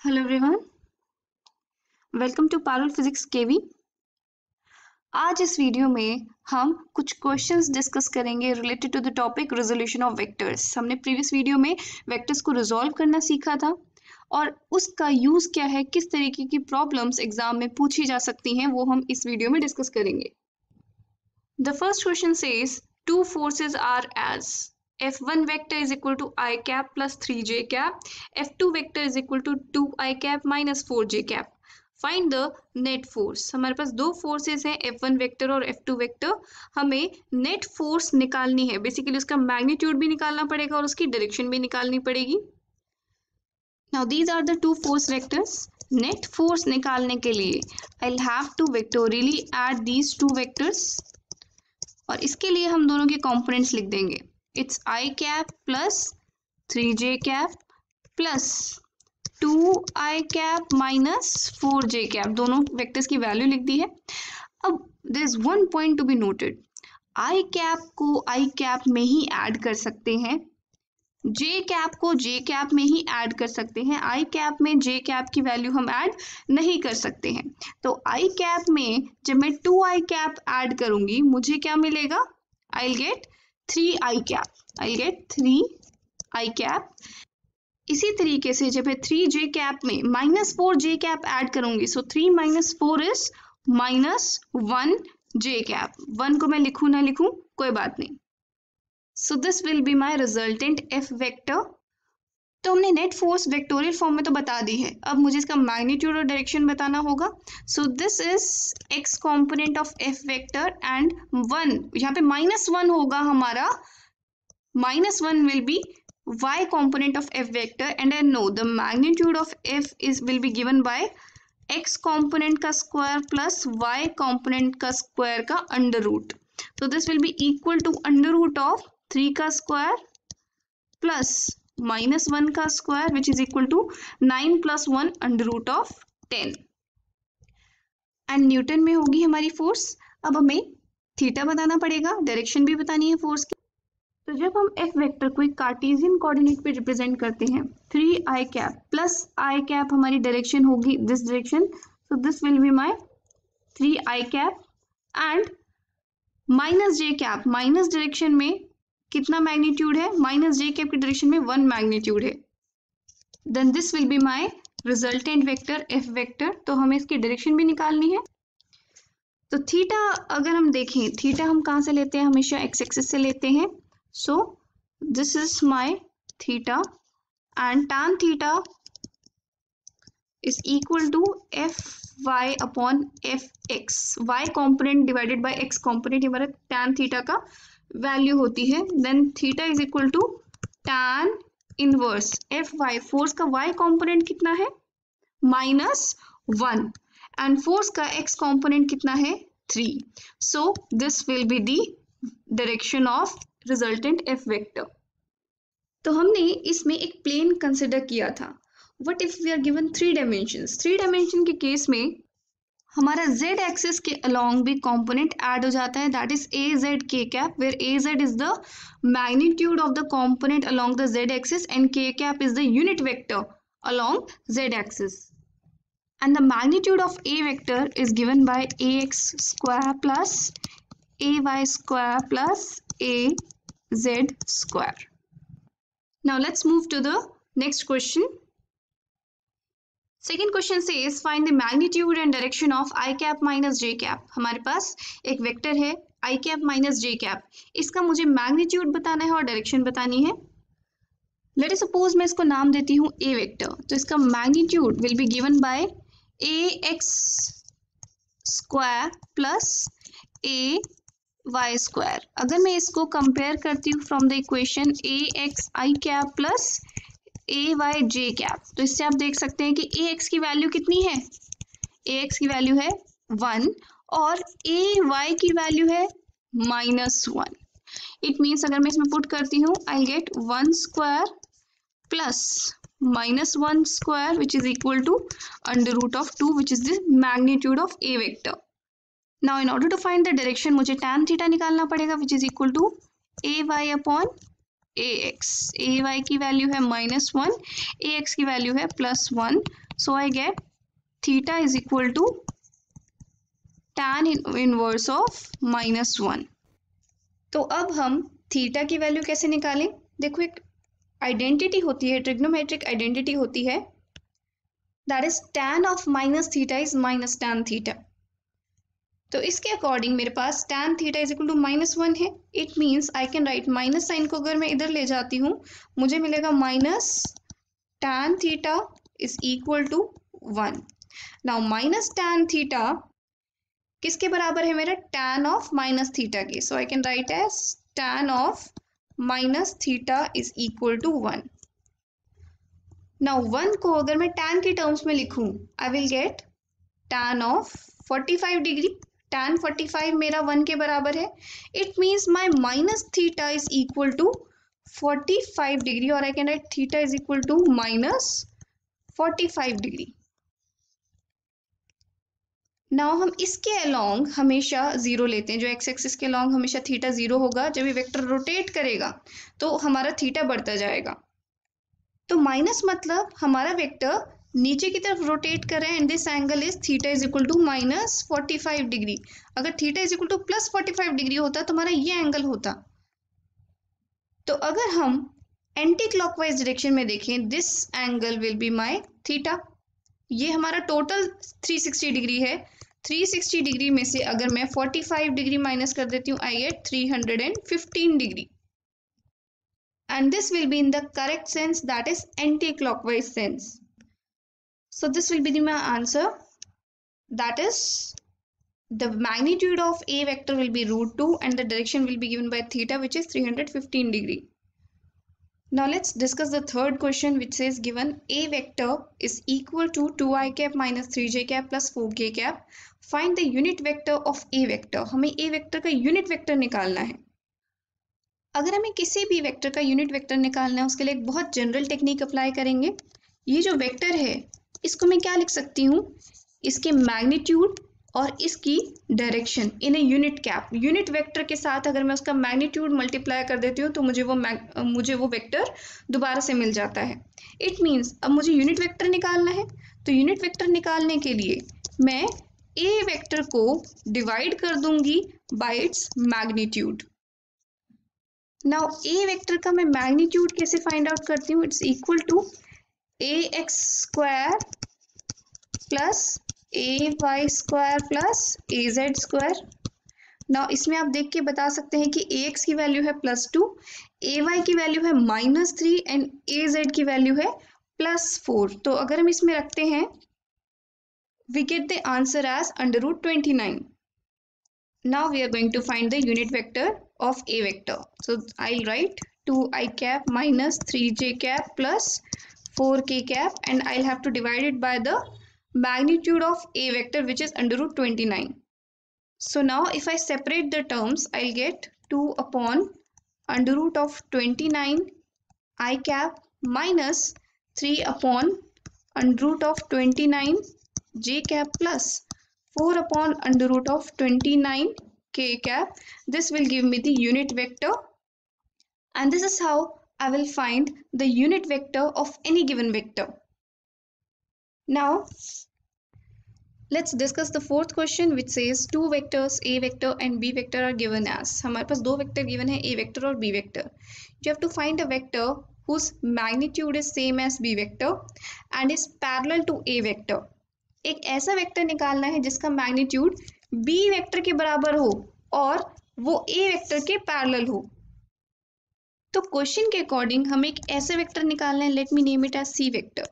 Hello everyone, welcome to Parul physics KV. आज इस video में हम कुछ क्वेश्चंस डिस्कस करेंगे related to the topic resolution of vectors. हमने प्रीवियस वीडियो में वेक्टर्स को रिजॉल्व करना सीखा था और उसका यूज क्या है, किस तरीके की प्रॉब्लम्स एग्जाम में पूछी जा सकती हैं, वो हम इस वीडियो में डिस्कस करेंगे। The first question says two forces are as F1 vector is equal to I cap plus 3j cap, F2 vector is equal to 2I cap minus 4j cap. Find the net force. हमारे पास दो forces हैं, F1 vector और F2 vector. हमें net force निकालनी है। Basically उसका magnitude भी निकालना पड़ेगा और उसकी डायरेक्शन भी निकालनी पड़ेगी। Now these are the two force vectors. Net force निकालने के लिए I'll have to vectorially add these two vectors और इसके लिए हम दोनों के कंपोनेंट्स लिख देंगे। It's I cap plus 3j cap plus 2I cap minus 4j cap। दोनों वेक्टर्स की वैल्यू लिख दी है। अब there is one point to be noted. I cap को I cap में ही ऐड कर सकते हैं, J cap को J cap में ही ऐड कर सकते हैं। I cap में J cap की वैल्यू हम ऐड नहीं कर सकते हैं। तो I cap में जब मैं 2I cap ऐड करूंगी मुझे क्या मिलेगा? I'll get 3I cap. I'll get 3I cap. इसी तरीके से जब मैं 3J cap में minus 4J cap ऐड करूंगी, so 3 minus 4 is minus 1J cap. 1 को मैं लिखूं ना लिखूं कोई बात नहीं। So this will be my resultant F vector. तो हमने नेट फोर्स वेक्टोरियल फॉर्म में तो बता दी है, अब मुझे इसका मैग्नीट्यूड और डायरेक्शन बताना होगा। सो this is x component of F vector and 1, यहाँ पे -1 होगा हमारा, -1 will be y component of f vector and I know the magnitude of f will be given by x component का स्क्वायर प्लस y component का square का under root. तो this will be equal to under root of 3 का square plus -1 का square which is equal to 9 + 1 under root of 10 and newton में होगी हमारी force. अब हमें थीटा बताना पड़ेगा, डायरेक्शन भी बतानी है फोर्स की। तो जब हम एफ वेक्टर को एक कार्टेशियन कोऑर्डिनेट पे रिप्रेजेंट करते हैं, 3I cap plus I cap हमारी डायरेक्शन होगी this direction, so this will be my 3I cap and minus J cap, minus direction में कितना मैग्नीट्यूड है? माइनस J cap की डायरेक्शन में 1 मैग्नीट्यूड है। Then this will be my resultant vector F vector. तो हमें इसकी डायरेक्शन भी निकालनी है। तो थीटा अगर हम देखें, थीटा हम कहाँ से लेते हैं? हमेशा एक्स एक्सिस से लेते हैं। So this is my theta and tan theta is equal to F Y upon F X. Y component divided by X component हमारा tan थीटा का वैल्यू होती है। Then theta is equal to tan inverse F Y. Force का y component कितना है? -1 and force का x component कितना है? 3। So this will be the direction of resultant F vector. तो हमने इसमें एक प्लेन कंसिडर किया था। What if we are given 3 dimensions? 3 dimension के केस में हमारा z एक्सिस के अलोंग भी कंपोनेंट ऐड हो जाता है, that is az k cap, where az is the magnitude of the component along the z axis and k cap is the unit vector along z axis. And the magnitude of a vector is given by ax square plus ay square plus az square. Now let's move to the next question. Second question says find the magnitude and direction of I cap minus j cap. हमारे पास एक vector है I cap minus j cap, इसका मुझे magnitude बताना है और direction बतानी है। लेट अस सपोज मैं इसको नाम देती हूँ a वेक्टर, तो इसका magnitude will be given by ax square plus ay square. अगर मैं इसको कंपेयर करती हूँ from the equation ax I cap plus ay j cap, तो इससे आप देख सकते हैं कि ax की वैल्यू कितनी है? ax की वैल्यू है 1 और ay की वैल्यू है -1। इट मीन्स अगर मैं इसमें पुट करती हूँ I get 1 square plus -1 square which is equal to under root of 2 which is the magnitude of a vector. Now in order to find the direction मुझे tan theta निकालना पड़ेगा which is equal to ay upon ax। ay की value है -1, ax की value है +1, So I get theta is equal to tan inverse of -1. तो अब हम थीटा की वैल्यू कैसे निकालें? देखो, एक आइडेंटिटी होती है, ट्रिग्नोमेट्रिक आइडेंटिटी होती है, that is tan of minus theta is minus tan theta. तो इसके अकॉर्डिंग मेरे पास tan theta is equal to -1 है। It means I can write minus sine को अगर मैं इधर ले जाती हूँ, मुझे मिलेगा minus tan theta is equal to 1। Now minus tan theta किसके बराबर है? मेरा tan ऑफ माइनस थीटा के। So I can write as tan of minus theta is equal to 1। Now 1 को अगर मैं tan की टर्म्स में लिखूं, I will get tan of 45 degree. tan 45 मेरा 1 के बराबर है। It means my minus theta is equal to 45 degree, और I can write theta is equal to minus 45 degree. Now हम इसके अलोंग हमेशा जीरो लेते हैं, जो एक्स एक्सिस के अलोंग हमेशा थीटा जीरो होगा। जब ये वेक्टर रोटेट करेगा तो हमारा थीटा बढ़ता जाएगा। तो माइनस मतलब हमारा वेक्टर नीचे की तरफ रोटेट कर रहे हैं, and this angle is theta is equal to minus 45 degree. अगर theta is equal to plus 45 degree होता तो हमारा ये एंगल होता। तो अगर हम एंटी क्लॉकवाइज डायरेक्शन में देखें, this angle will be my theta. ये हमारा टोटल 360 डिग्री है। 360 डिग्री में से अगर मैं 45 डिग्री माइनस कर देती हूँ, I get 315 degree, and this will be in the correct sense, that is anti-clockwise sense. So this will be my answer, that is the magnitude of a vector will be √2 and the direction will be given by theta, which is 315 degree. Now let's discuss the third question, which says given a vector is equal to 2i cap minus 3j cap plus 4k cap, find the unit vector of a vector. हमें a vector का unit vector निकालना है। अगर हमें किसी भी vector का unit vector निकालना है, उसके लिए एक बहुत जनरल टेक्निक अप्लाई करेंगे। ये जो वेक्टर है, इसको मैं क्या लिख सकती हूँ? इसके मैग्नीट्यूड और इसकी direction in a unit cap. Unit vector के साथ अगर मैं उसका मैग्नीट्यूड मल्टीप्लाई कर देती हूँ तो मुझे वो वेक्टर दोबारा से मिल जाता है। इट मीन्स अब मुझे यूनिट वेक्टर निकालना है, तो यूनिट वेक्टर निकालने के लिए मैं ए वेक्टर को डिवाइड कर दूंगी by its magnitude. Now A vector का मैं मैग्नीट्यूड कैसे फाइंड आउट करती हूँ? It's equal to ax square plus ay square plus az square. Now इसमें आप देख के बता सकते हैं कि ax की वैल्यू है +2, ay की वैल्यू है -3 एंड az की वैल्यू है +4। तो अगर हम इसमें रखते हैं, we get the answer as √29। Now we are going to find the unit vector of a vector. So I'll write 2i cap minus 3j cap plus 4k cap, and I'll have to divide it by the magnitude of a vector, which is √29. So now if I separate the terms, I'll get 2 upon √29 I cap minus 3 upon √29 j cap plus 4 upon √29 k cap. This will give me the unit vector, and this is how I will find the unit vector of any given vector. Now let's discuss the fourth question, which says two vectors a vector and b vector are given as. हमारे पास दो vector given है, a vector और b vector. You have to find a vector whose magnitude is same as b vector and is parallel to a vector. एक ऐसा vector निकालना है जिसका magnitude b vector के बराबर हो और वो a वेक्टर के पैरेलल हो। तो क्वेश्चन के अकॉर्डिंग हमें एक ऐसा वेक्टर निकालना है, let me name it as c vector.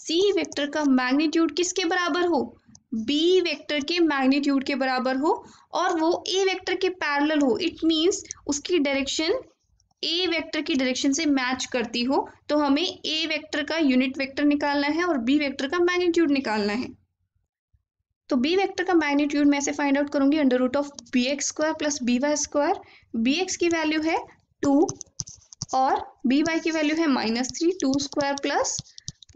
c vector का मैग्नीट्यूड किसके बराबर हो? b वेक्टर के मैग्नीट्यूड के बराबर हो और वो a वेक्टर के पैरेलल हो। इट मीन्स उसकी डायरेक्शन a वेक्टर की डायरेक्शन से मैच करती हो। तो हमें a वेक्टर का यूनिट वेक्टर निकालना है और b वेक्टर का मैग्नीट्यूड निकालना है। तो b वेक्टर का मैग्नीट्यूड मैं ऐसे फाइंड आउट करूंगी, √bx square plus by square. bx की वैल्यू है 2 और by की वैल्यू है -3, 2 स्क्वायर प्लस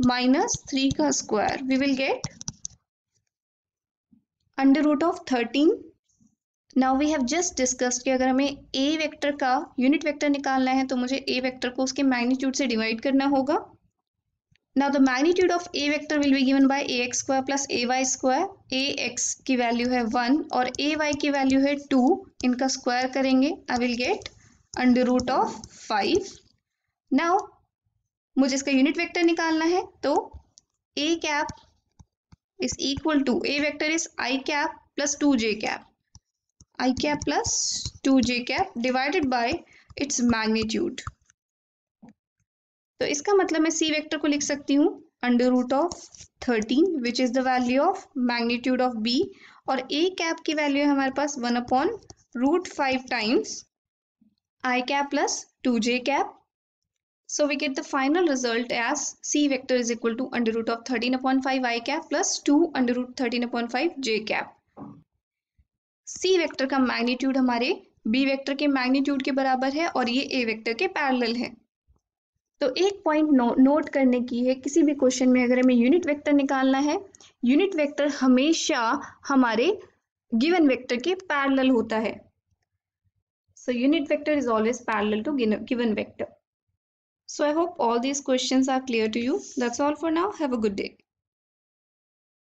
-3 का square. We will get √13। Now we have just discussed कि अगर हमें a वेक्टर का यूनिट वेक्टर निकालना है तो मुझे a वेक्टर को उसके मैग्नीट्यूड से डिवाइड करना होगा। Now the magnitude of a vector will be given by ax square plus ay square. ax की वैल्यू है 1 और ay की वैल्यू है 2. इनका स्क्वायर करेंगे, I will get under root of 5. Now मुझे इसका यूनिट वेक्टर निकालना है, तो a cap is equal to, a vector is I cap plus 2j cap. I cap plus 2j cap divided by its magnitude. तो इसका मतलब मैं c vector को लिख सकती हूँ under root of 13 which is the value of magnitude of b, और a cap की वैल्यू है हमारे पास 1/√5 times I cap plus 2j cap. So we get the final result as c vector is equal to under root of 13/5 I cap plus 2 under root 13/5 j cap. c vector का magnitude हमारे b vector के magnitude के बराबर है और ये a vector के parallel है. तो एक पॉइंट नोट करने की है, किसी भी क्वेश्चन में अगर हमें यूनिट वेक्टर निकालना है, यूनिट वेक्टर हमेशा हमारे गिवन वेक्टर के पैरेलल होता है. So unit vector is always parallel to given vector. So I hope all these questions are clear to you. That's all for now. Have a good day.